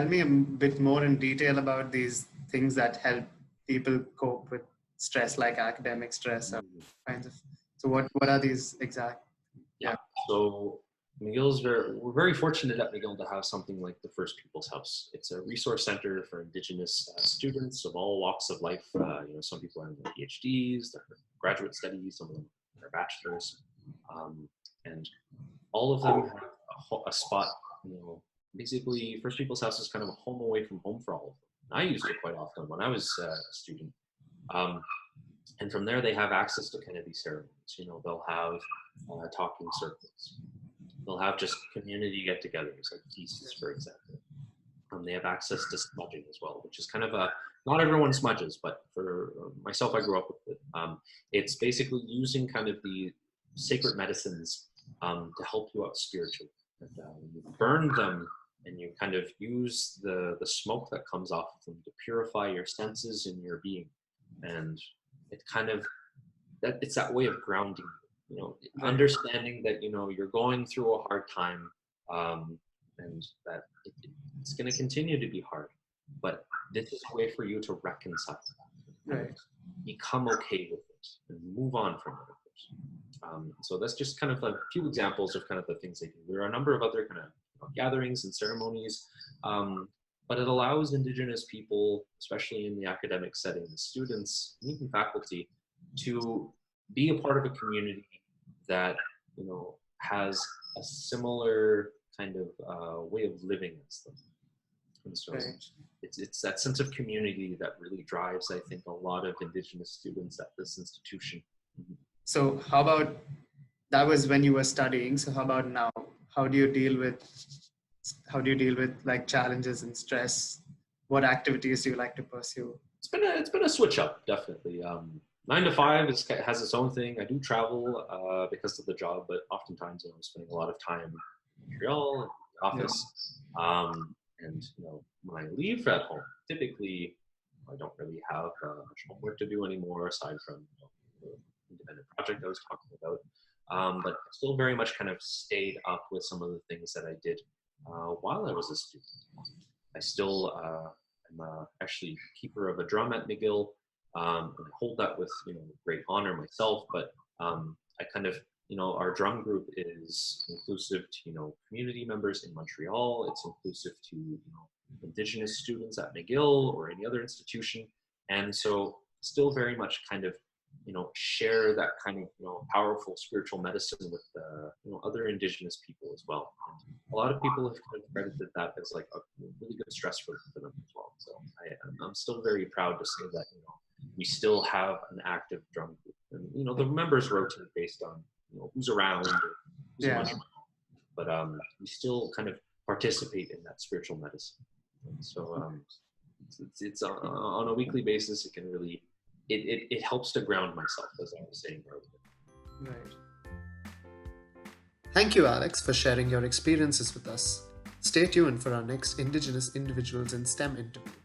tell me a bit more in detail about these things that help people cope with stress, like academic stress or kinds of? So what are these exact? Yeah. So we're very fortunate at McGill to have something like the First People's House. It's a resource center for Indigenous students of all walks of life. Some people are in their PhDs, their graduate studies, some of them their bachelors, and all of them have a spot. Basically, First People's House is kind of a home away from home for all of them. I used it quite often when I was a student. And from there, they have access to kind of these ceremonies. They'll have talking circles. They'll have just community get-togethers, like feasts, for example. They have access to smudging as well, which is kind of not everyone smudges, but for myself, I grew up with it. It's basically using kind of the sacred medicines to help you out spiritually. And you burn them and you kind of use the smoke that comes off of them to purify your senses and your being. And it kind of, it's that way of grounding, understanding that, you're going through a hard time, and that it's going to continue to be hard, but this is a way for you to reconcile, Right. become okay with it and move on from it. So that's just kind of a few examples of kind of the things they do. There are a number of other kind of gatherings and ceremonies, but it allows Indigenous people, especially in the academic setting, the students, and even faculty, to be a part of a community that has a similar kind of way of living as them. And so Right. it's that sense of community that really drives, I think, a lot of Indigenous students at this institution. So how about, that was when you were studying. So how about now? How do you deal with like challenges and stress? What activities do you like to pursue? It's been a switch up, definitely. 9 to 5 has its own thing. I do travel because of the job, but oftentimes I'm spending a lot of time in Montreal, in the office. And when I leave at home, typically I don't really have much homework to do anymore, aside from the independent project I was talking about. But I still very much kind of stayed up with some of the things that I did while I was a student. I still am actually keeper of a drum at McGill, and I hold that with great honor myself. But I kind of our drum group is inclusive to community members in Montreal. It's inclusive to Indigenous students at McGill or any other institution, and so still very much kind of share that kind of powerful spiritual medicine with other Indigenous people as well. And a lot of people have kind of credited that as like a really good stress for them as well. So I'm still very proud to say that we still have an active drum group, and the members rotate based on who's around, or who's Yeah. much, but we still kind of participate in that spiritual medicine. And so it's on a weekly basis. It can really it helps to ground myself, as I was saying earlier. Right. Thank you, Alex, for sharing your experiences with us. Stay tuned for our next Indigenous Individuals in STEM interview.